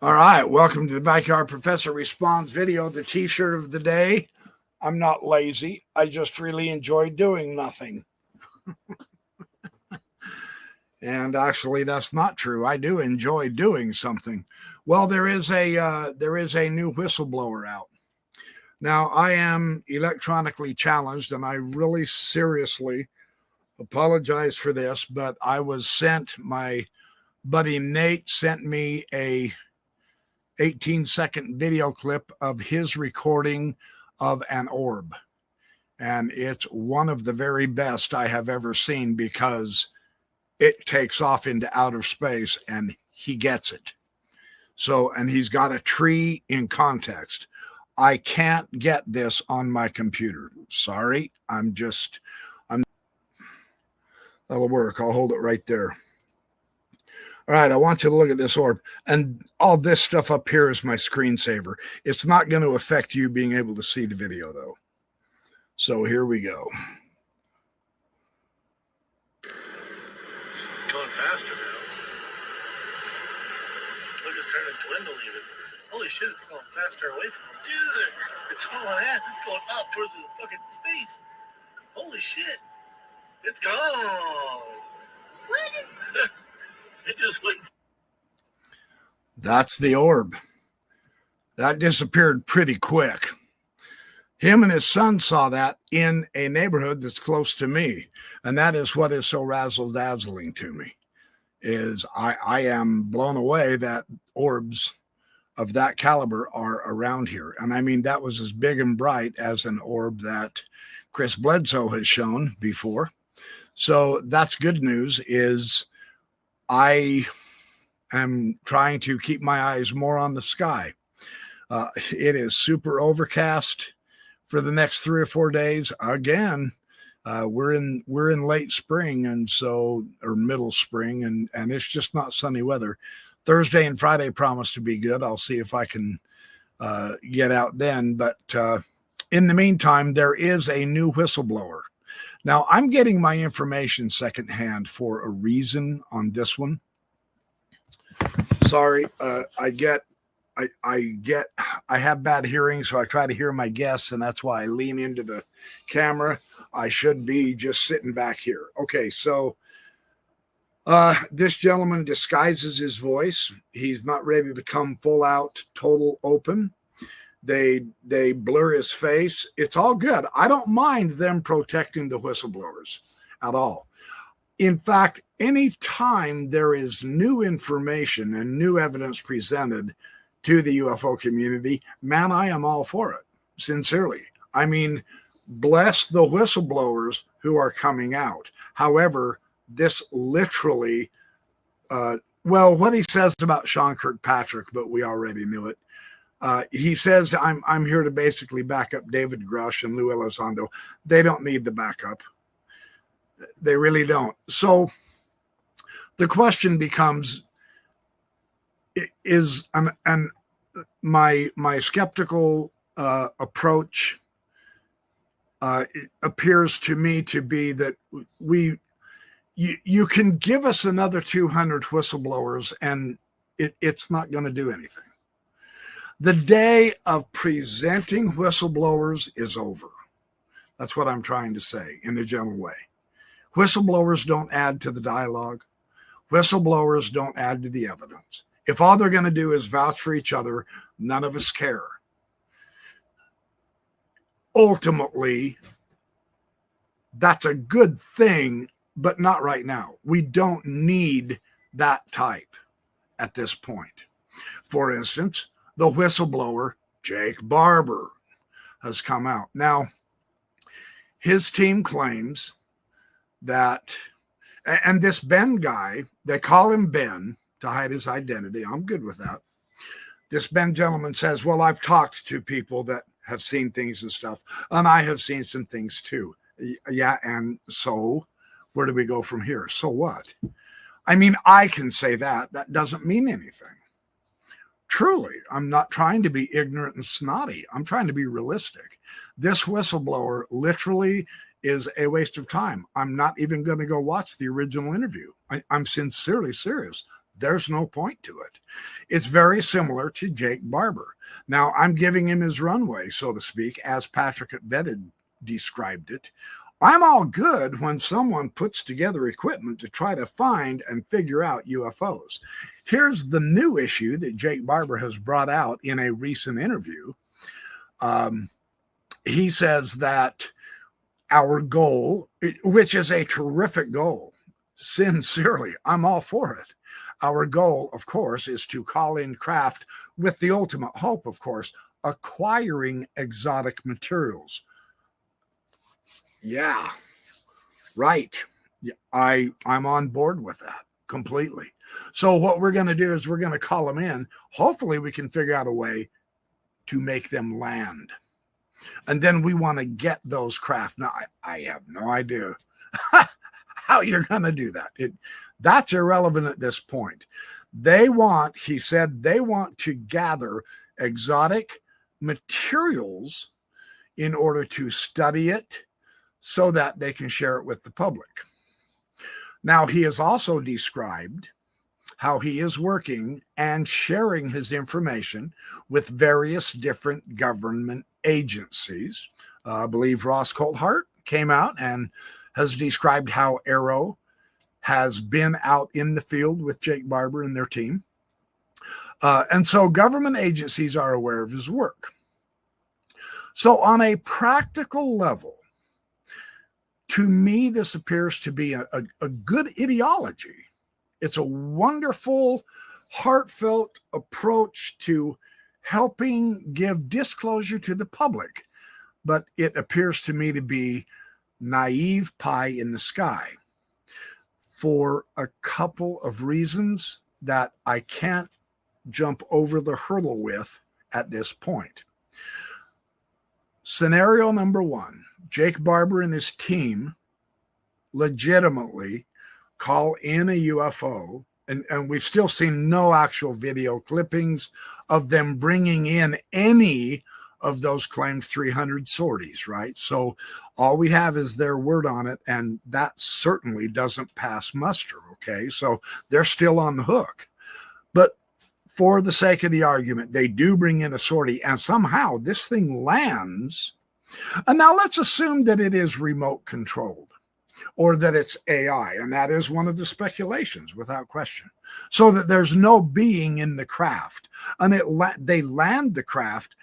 All right, welcome to the Backyard Professor Responds video, the t-shirt of the day. I'm not lazy. I just really enjoy doing nothing. And actually, that's not true. I do enjoy doing something. Well, there is a new whistleblower out. Now, I am electronically challenged, and I really seriously apologize for this, but I was sent, my buddy Nate sent me a 18-second video clip of his recording of an orb. And it's one of the very best I have ever seen because it takes off into outer space and he gets it. So, and he's got a tree in context. I can't get this on my computer. Sorry, that'll work. I'll hold it right there. All right, I want you to look at this orb. And all this stuff up here is my screensaver. It's not going to affect you being able to see the video, though. So here we go. It's going faster now. Look, it's starting to dwindle even. Holy shit, it's going faster away from him. Dude, it's hauling ass. It's going up towards the fucking space. Holy shit. It's gone. What? It just went. That's the orb. That disappeared pretty quick. Him and his son saw that in a neighborhood that's close to me. And that is what is so razzle-dazzling to me, is I am blown away that orbs of that caliber are around here. And I mean, that was as big and bright as an orb that Chris Bledsoe has shown before. So that's good news. Is I am trying to keep my eyes more on the sky. It is super overcast for the next 3 or 4 days. Again, we're in late spring, and so, or middle spring, and it's just not sunny weather. Thursday and Friday promise to be good. I'll see if I can get out then. But in the meantime, there is a new whistleblower. Now, I'm getting my information secondhand for a reason on this one. Sorry, I have bad hearing, so I try to hear my guests, and that's why I lean into the camera. I should be just sitting back here. Okay, so this gentleman disguises his voice. He's not ready to come full out, total open. They blur his face. It's all good. I don't mind them protecting the whistleblowers at all. In fact, anytime there is new information and new evidence presented to the UFO community, man, I am all for it, sincerely. I mean, bless the whistleblowers who are coming out. However, this literally, well, what he says about Sean Kirkpatrick, but we already knew it. He says, I'm here to basically back up David Grush and Lou Elizondo. They don't need the backup. They really don't. So the question becomes, is my skeptical approach appears to me to be that you can give us another 200 whistleblowers and it's not going to do anything. The day of presenting whistleblowers is over. That's what I'm trying to say in a general way. Whistleblowers don't add to the dialogue. Whistleblowers don't add to the evidence. If all they're going to do is vouch for each other, none of us care. Ultimately, that's a good thing, but not right now. We don't need that type at this point. For instance, the whistleblower, Jake Barber, has come out. Now, his team claims that, and this Ben guy, they call him Ben to hide his identity. I'm good with that. This Ben gentleman says, well, I've talked to people that have seen things and stuff, and I have seen some things too. Yeah, and so where do we go from here? So what? I mean, I can say that. That doesn't mean anything. Truly, I'm not trying to be ignorant and snotty. I'm trying to be realistic. This whistleblower literally is a waste of time. I'm not even going to go watch the original interview. I'm sincerely serious. There's no point to it. It's very similar to Jake Barber. Now, I'm giving him his runway, so to speak, as Patrick Vetted described it. I'm all good when someone puts together equipment to try to find and figure out UFOs. Here's the new issue that Jake Barber has brought out in a recent interview. He says that our goal, which is a terrific goal, sincerely, I'm all for it. Our goal, of course, is to call in craft with the ultimate hope, of course, acquiring exotic materials. Yeah, right. I'm on board with that completely. So what we're going to do is we're going to call them in. Hopefully we can figure out a way to make them land. And then we want to get those craft. Now, I have no idea how you're going to do that. That's irrelevant at this point. He said they want to gather exotic materials in order to study it so that they can share it with the public. Now, he has also described how he is working and sharing his information with various different government agencies. I believe Ross Coulthart came out and has described how Arrow has been out in the field with Jake Barber and their team. And so government agencies are aware of his work. So on a practical level, to me, this appears to be a good ideology. It's a wonderful, heartfelt approach to helping give disclosure to the public. But it appears to me to be naive pie in the sky for a couple of reasons that I can't jump over the hurdle with at this point. Scenario number one, Jake Barber and his team legitimately call in a UFO, and we've still seen no actual video clippings of them bringing in any of those claimed 300 sorties, right? So all we have is their word on it, and that certainly doesn't pass muster, okay? So they're still on the hook. But for the sake of the argument, they do bring in a sortie, and somehow this thing lands. And now let's assume that it is remote controlled or that it's AI, and that is one of the speculations without question. So that there's no being in the craft, and they land the craft,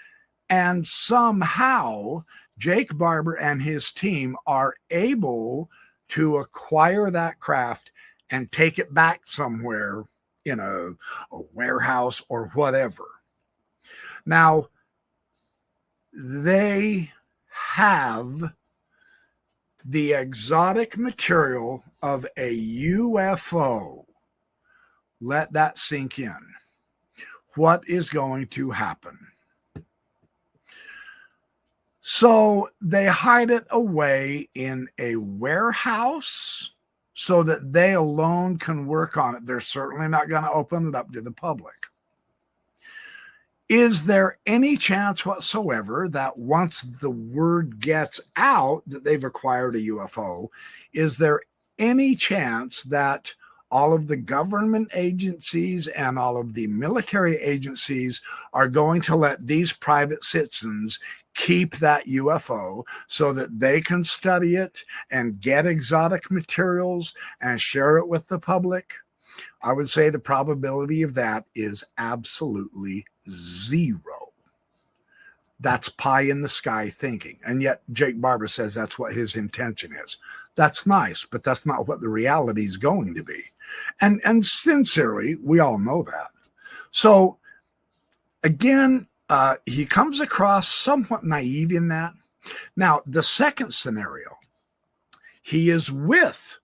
and somehow Jake Barber and his team are able to acquire that craft and take it back somewhere in a warehouse or whatever. Now, they have the exotic material of a UFO. Let that sink in. What is going to happen? So they hide it away in a warehouse so that they alone can work on it. They're certainly not going to open it up to the public. Is there any chance whatsoever that once the word gets out that they've acquired a UFO, is there any chance that all of the government agencies and all of the military agencies are going to let these private citizens keep that UFO so that they can study it and get exotic materials and share it with the public? I would say the probability of that is absolutely zero. That's pie in the sky thinking. And yet Jake Barber says that's what his intention is. That's nice, but that's not what the reality is going to be. And sincerely, we all know that. So again, he comes across somewhat naive in that. Now, the second scenario, he is with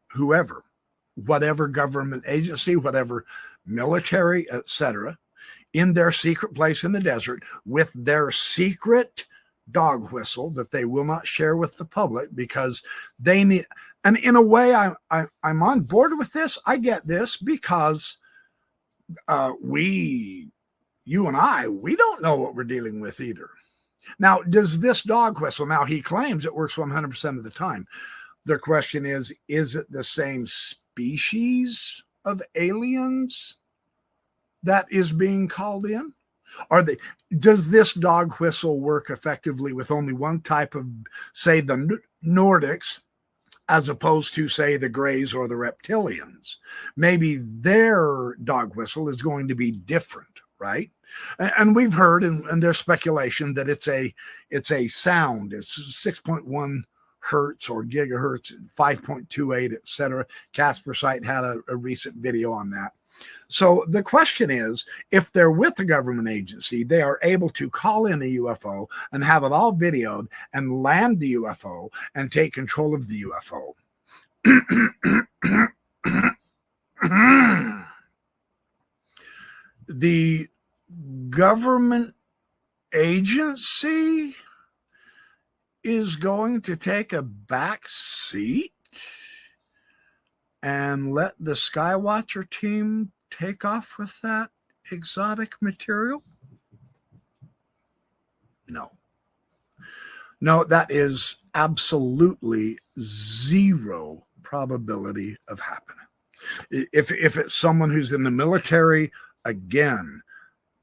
whoever, whatever government agency, whatever military, etc., in their secret place in the desert with their secret dog whistle that they will not share with the public because they need. And in a way, I'm on board with this. I get this because you and I, we don't know what we're dealing with either. Now, does this dog whistle, now he claims it works 100% of the time. The question is it the same species of aliens that is being called in? Does this dog whistle work effectively with only one type of, say, the Nordics, as opposed to, say, the Greys or the reptilians? Maybe their dog whistle is going to be different, right? And we've heard, and there's speculation that it's a sound. It's 6.1 hertz or gigahertz, 5.28, etc. Casper Site had a recent video on that. So the question is, if they're with a government agency, they are able to call in a UFO and have it all videoed and land the UFO and take control of the UFO. The government agency is going to take a back seat and let the Skywatcher team take off with that exotic material? No. No, that is absolutely zero probability of happening. If it's someone who's in the military, again,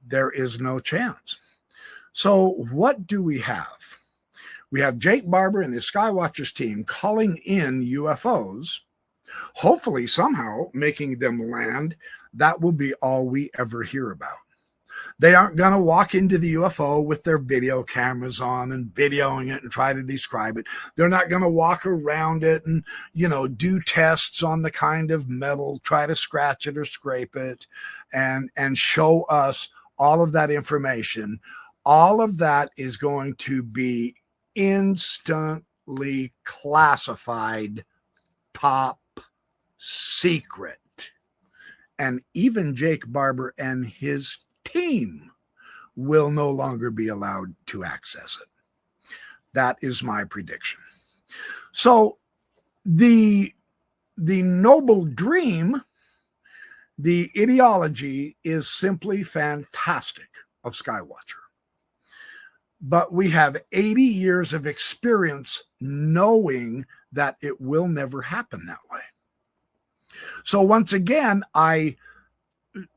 there is no chance. So what do we have? We have Jake Barber and his Skywatchers team calling in UFOs, hopefully somehow making them land. That will be all we ever hear about. They aren't going to walk into the UFO with their video cameras on and videoing it and try to describe it. They're not going to walk around it and, do tests on the kind of metal, try to scratch it or scrape it and show us all of that information. All of that is going to be instantly classified, top secret. And even Jake Barber and his team will no longer be allowed to access it. That is my prediction. So the noble dream, the ideology is simply fantastic of Skywatcher. But we have 80 years of experience knowing that it will never happen that way. So once again,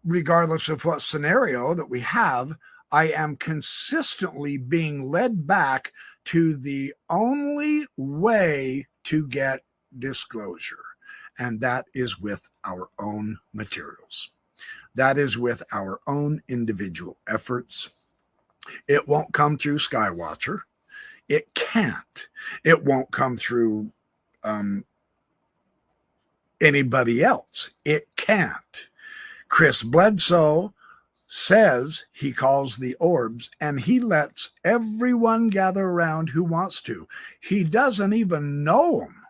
regardless of what scenario that we have, I am consistently being led back to the only way to get disclosure, and that is with our own materials. That is with our own individual efforts. It won't come through Skywatcher. It can't. It won't come through anybody else. It can't. Chris Bledsoe says he calls the orbs, and he lets everyone gather around who wants to. He doesn't even know them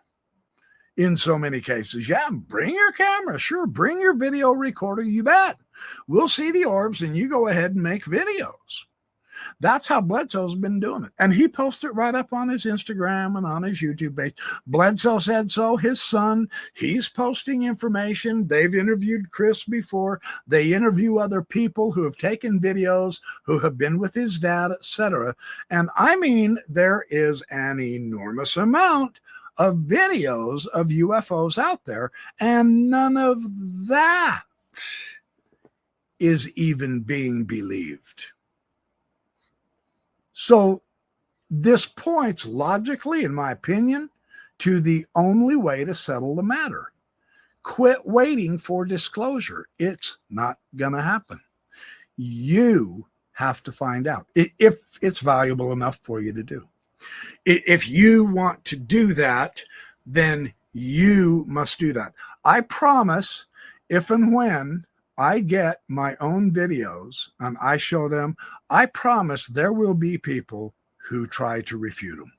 in so many cases. Yeah, bring your camera. Sure, bring your video recorder. You bet. We'll see the orbs, and you go ahead and make videos. That's how Bledsoe's been doing it. And he posts it right up on his Instagram and on his YouTube page. Bledsoe said so. His son, he's posting information. They've interviewed Chris before. They interview other people who have taken videos, who have been with his dad, etc. And I mean, there is an enormous amount of videos of UFOs out there, and none of that is even being believed. So this points logically, in my opinion, to the only way to settle the matter. Quit waiting for disclosure. It's not going to happen. You have to find out if it's valuable enough for you to do. If you want to do that, then you must do that. I promise, if and when I get my own videos and I show them, I promise there will be people who try to refute them.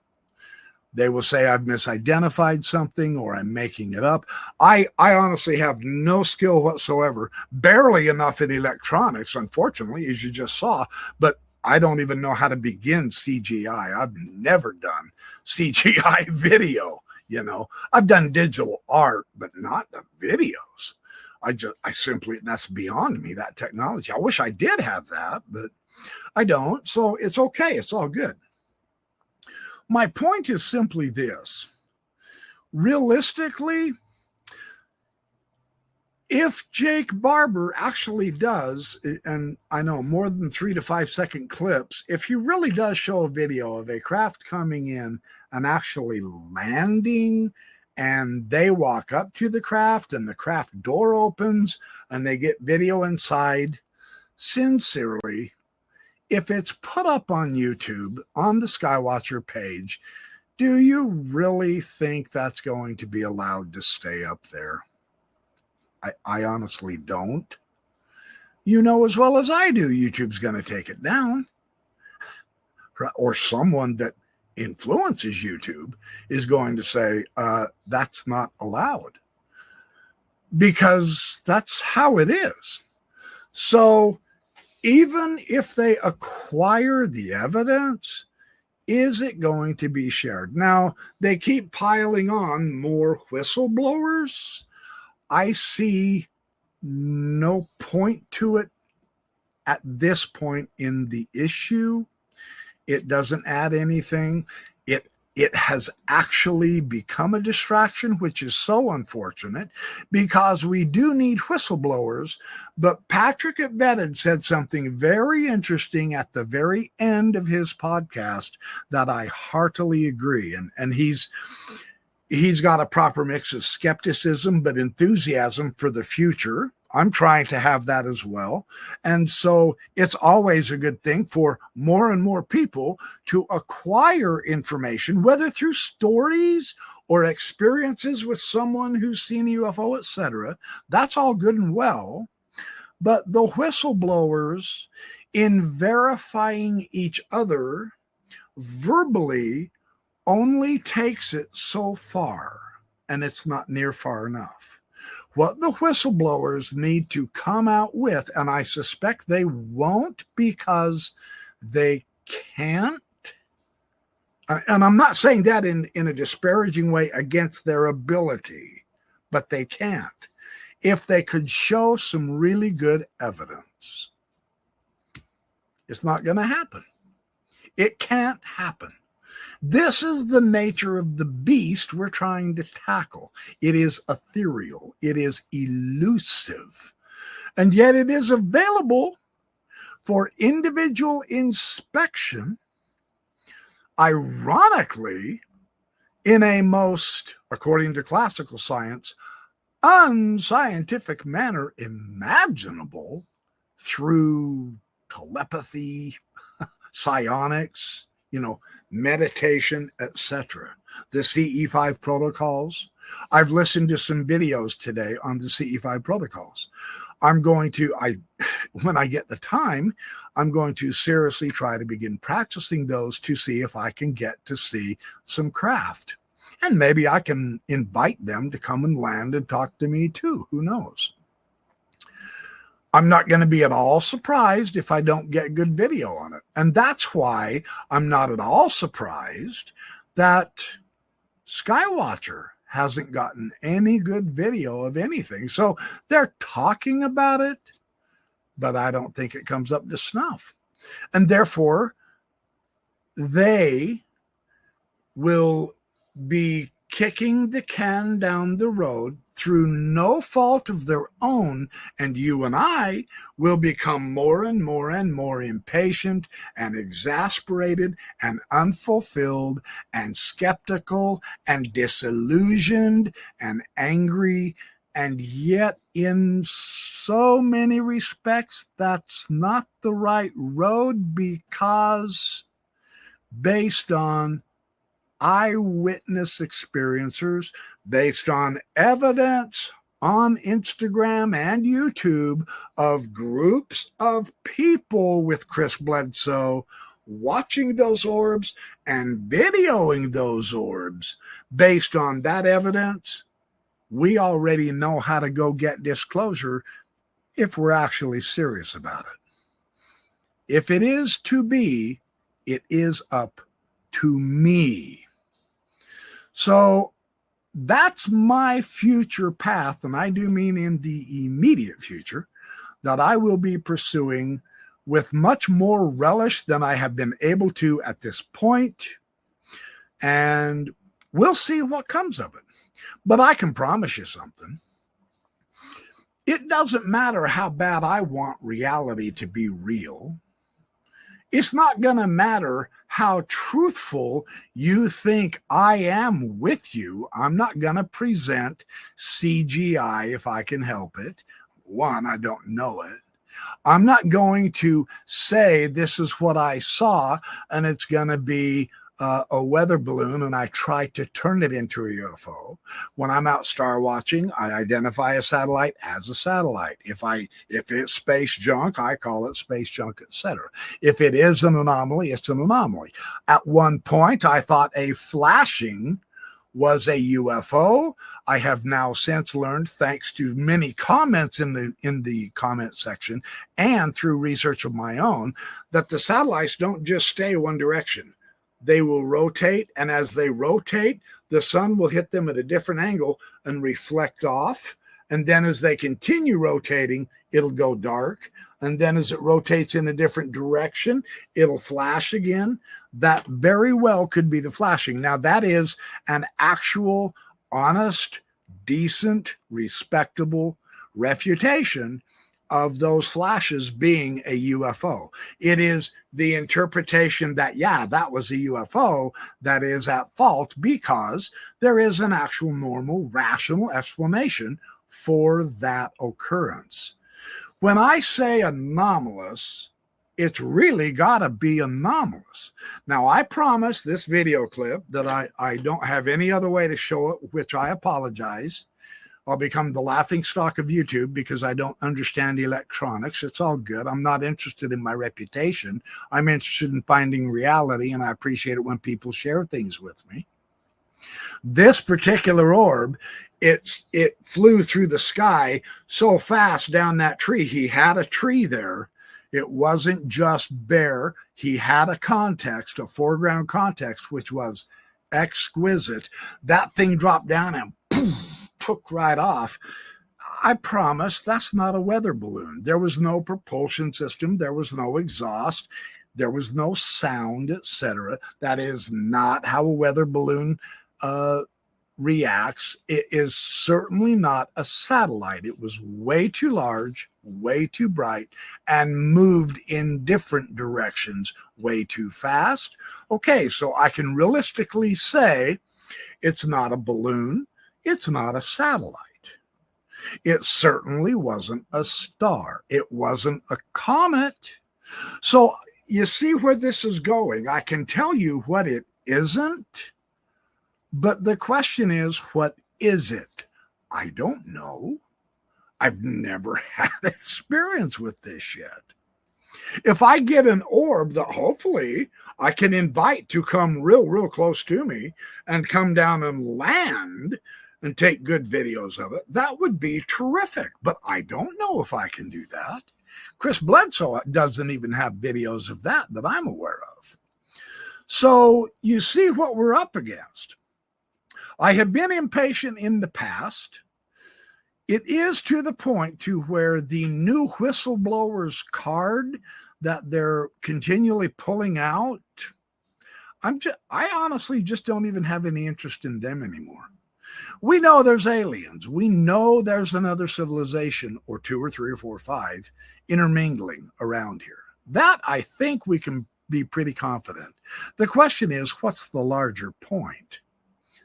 They will say I've misidentified something or I'm making it up. I honestly have no skill whatsoever, barely enough in electronics, unfortunately, as you just saw, but I don't even know how to begin CGI. I've never done CGI video, I've done digital art, but not the videos. I simply, that's beyond me, that technology. I wish I did have that, but I don't. So it's okay. It's all good. My point is simply this. Realistically, if Jake Barber actually does, and I know more than 3 to 5 second clips, if he really does show a video of a craft coming in and actually landing, and they walk up to the craft and the craft door opens and they get video inside, sincerely, if it's put up on YouTube on the Skywatcher page, do you really think that's going to be allowed to stay up there? I honestly don't. You know as well as I do, YouTube's going to take it down. Or someone that influences YouTube is going to say, that's not allowed. Because that's how it is. So even if they acquire the evidence, is it going to be shared? Now, they keep piling on more whistleblowers. I see no point to it at this point in the issue. It doesn't add anything. It has actually become a distraction, which is so unfortunate because we do need whistleblowers. But Patrick at Vetted said something very interesting at the very end of his podcast that I heartily agree. And he's got a proper mix of skepticism, but enthusiasm for the future. I'm trying to have that as well. And so it's always a good thing for more and more people to acquire information, whether through stories or experiences with someone who's seen a UFO, etc. That's all good and well. But the whistleblowers, in verifying each other verbally, only takes it so far, and it's not near far enough. What the whistleblowers need to come out with, and I suspect they won't because they can't, and I'm not saying that in a disparaging way against their ability, but they can't. If they could show some really good evidence, it's not going to happen. It can't happen. This is the nature of the beast we're trying to tackle. It is ethereal. It is elusive. And yet it is available for individual inspection, ironically, in a most, according to classical science, unscientific manner imaginable through telepathy, psionics, meditation, etc. The CE5 protocols. I've listened to some videos today on the CE5 protocols. When I get the time, I'm going to seriously try to begin practicing those to see if I can get to see some craft. And maybe I can invite them to come and land and talk to me too. Who knows? I'm not going to be at all surprised if I don't get good video on it. And that's why I'm not at all surprised that Skywatcher hasn't gotten any good video of anything. So they're talking about it, but I don't think it comes up to snuff. And therefore, they will be kicking the can down the road through no fault of their own, and you and I will become more and more and more impatient and exasperated and unfulfilled and skeptical and disillusioned and angry. And yet, in so many respects, that's not the right road, because based on eyewitness experiencers, based on evidence on Instagram and YouTube of groups of people with Chris Bledsoe watching those orbs and videoing those orbs, based on that evidence, we already know how to go get disclosure if we're actually serious about it. If it is to be, it is up to me. So that's my future path, and I do mean in the immediate future, that I will be pursuing with much more relish than I have been able to at this point. And we'll see what comes of it. But I can promise you something. It doesn't matter how bad I want reality to be real. It's not going to matter how truthful you think I am with you. I'm not going to present CGI if I can help it. One, I don't know it. I'm not going to say this is what I saw and it's going to be a weather balloon and I try to turn it into a UFO. When I'm out star watching, I identify a satellite as a satellite. If it's space junk, I call it space junk, etc. If it is an anomaly, it's an anomaly. At one point, I thought a flashing was a UFO. I have now since learned, thanks to many comments in the comment section and through research of my own, that the satellites don't just stay one direction. They will rotate, and as they rotate, the sun will hit them at a different angle and reflect off. And then as they continue rotating, it'll go dark. And then as it rotates in a different direction, it'll flash again. That very well could be the flashing. Now, that is an actual, honest, decent, respectable refutation of those flashes being a UFO. It is the interpretation that, yeah, that was a UFO that is at fault because there is an actual normal, rational explanation for that occurrence. When I say anomalous, it's really got to be anomalous. Now, I promise this video clip that I don't have any other way to show it, which I apologize. I'll become the laughingstock of YouTube because I don't understand electronics. It's all good. I'm not interested in my reputation. I'm interested in finding reality, and I appreciate it when people share things with me. This particular orb, it flew through the sky so fast down that tree. He had a tree there. It wasn't just bare. He had a context, a foreground context, which was exquisite. That thing dropped down and poof, took right off. I promise that's not a weather balloon. There was no propulsion system. There was no exhaust. There was no sound, etc. That is not how a weather balloon reacts. It is certainly not a satellite. It was way too large, way too bright, and moved in different directions way too fast. Okay, so I can realistically say it's not a balloon. It's not a satellite. It certainly wasn't a star. It wasn't a comet. So you see where this is going. I can tell you what it isn't, but the question is, what is it? I don't know. I've never had experience with this yet. If I get an orb that hopefully I can invite to come real close to me and come down and land and take good videos of it, that would be terrific. But I don't know if I can do that. Chris Bledsoe doesn't even have videos of that I'm aware of. So you see what we're up against. I have been impatient in the past. It is to the point to where the new whistleblowers card that they're continually pulling out, I honestly just don't even have any interest in them anymore. We know there's aliens. We know there's another civilization or two or three or four or five intermingling around here. That I think we can be pretty confident. The question is, what's the larger point?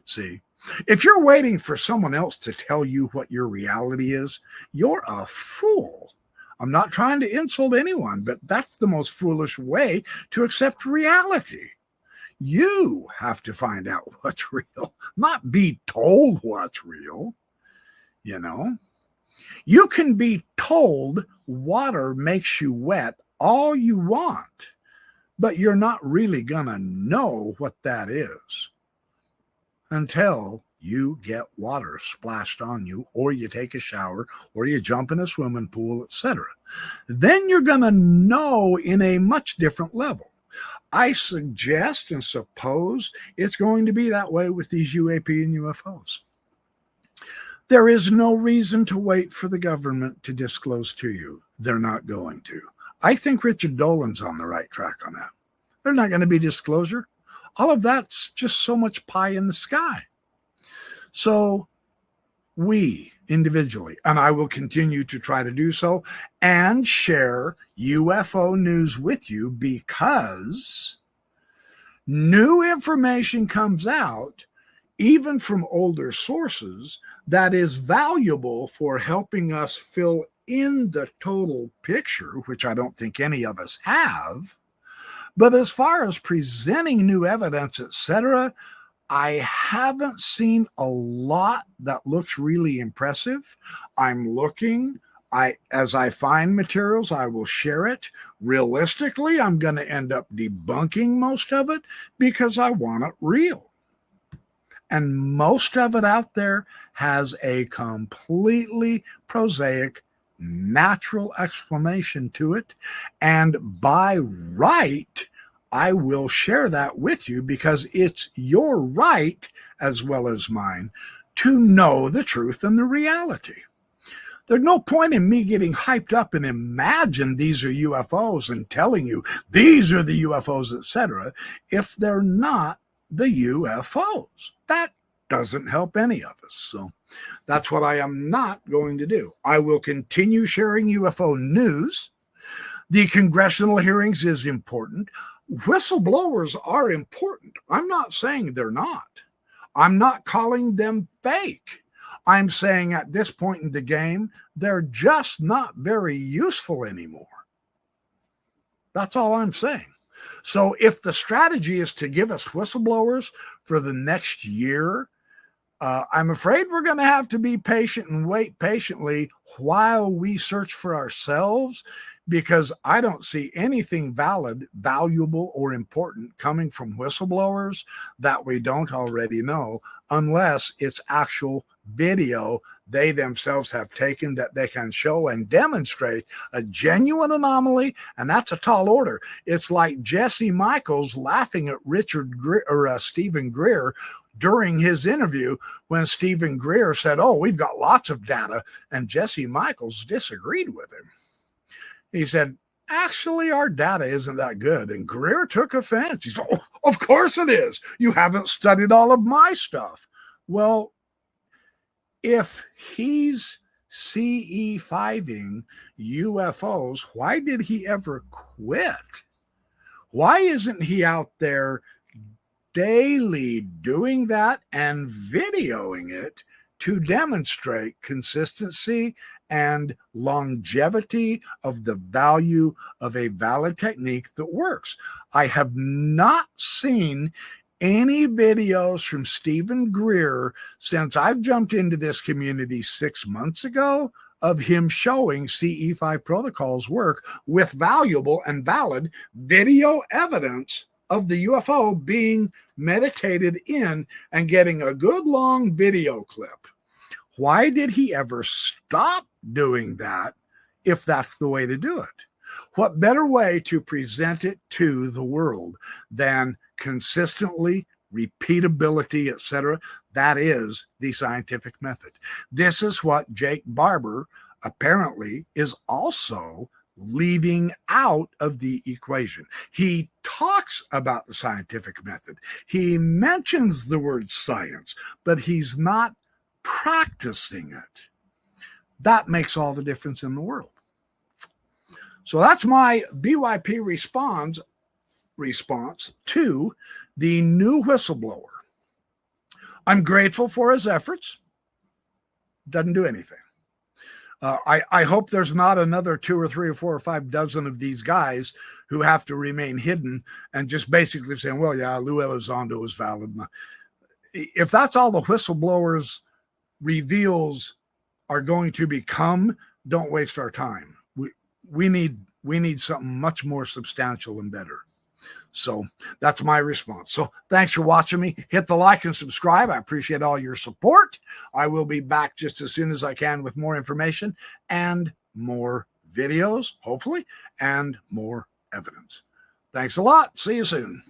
See, if you're waiting for someone else to tell you what your reality is, you're a fool. I'm not trying to insult anyone, but that's the most foolish way to accept reality. You have to find out what's real, not be told what's real. You know, you can be told water makes you wet all you want, but you're not really gonna know what that is until you get water splashed on you, or you take a shower, or you jump in a swimming pool, etc. Then you're gonna know in a much different level. I suggest and suppose it's going to be that way with these UAP and UFOs. There is no reason to wait for the government to disclose to you. They're not going to. I think Richard Dolan's on the right track on that. There's not going to be disclosure. All of that's just so much pie in the sky. So we individually, and I will continue to try to do so and share UFO news with you, because new information comes out, even from older sources, that is valuable for helping us fill in the total picture, which I don't think any of us have. But as far as presenting new evidence, etc., I haven't seen a lot that looks really impressive. I'm looking. As I find materials, I will share it. Realistically, I'm going to end up debunking most of it because I want it real. And most of it out there has a completely prosaic, natural explanation to it. And by right, I will share that with you, because it's your right, as well as mine, to know the truth and the reality. There's no point in me getting hyped up and imagine these are UFOs and telling you these are the UFOs, etc., if they're not the UFOs. That doesn't help any of us. So that's what I am not going to do. I will continue sharing UFO news. The congressional hearings is important. Whistleblowers are important. I'm not saying they're not. I'm not calling them fake. I'm saying at this point in the game, they're just not very useful anymore. That's all I'm saying. So if the strategy is to give us whistleblowers for the next year, I'm afraid we're going to have to be patient and wait patiently while we search for ourselves, because I don't see anything valid, valuable, or important coming from whistleblowers that we don't already know, unless it's actual video they themselves have taken that they can show and demonstrate a genuine anomaly, and that's a tall order. It's like Jesse Michaels laughing at Stephen Greer during his interview, when Stephen Greer said, "Oh, we've got lots of data," and Jesse Michaels disagreed with him. He said, "Actually, our data isn't that good." And Greer took offense. He said, "Oh, of course it is. You haven't studied all of my stuff." Well, if he's CE5ing UFOs, why did he ever quit? Why isn't he out there daily doing that and videoing it to demonstrate consistency and longevity of the value of a valid technique that works? I have not seen any videos from Stephen Greer since I've jumped into this community 6 months ago of him showing CE5 protocols work with valuable and valid video evidence of the UFO being meditated in and getting a good long video clip. Why did he ever stop doing that if that's the way to do it? What better way to present it to the world than consistently, repeatability, etc.? That is the scientific method. This is what Jake Barber apparently is also leaving out of the equation. He talks about the scientific method. He mentions the word science, but he's not practicing it. That makes all the difference in the world. So that's my BYP response to the new whistleblower. I'm grateful for his efforts. Doesn't do anything. I hope there's not another 2 or 3 or 4 or 5 dozen of these guys who have to remain hidden and just basically saying, well, yeah, Lou Elizondo is valid. If that's all the whistleblowers reveals are going to become, don't waste our time. We need something much more substantial and better. So that's my response. So thanks for watching me. Hit the like and subscribe. I appreciate all your support. I will be back just as soon as I can with more information and more videos, hopefully, and more evidence. Thanks a lot. See you soon.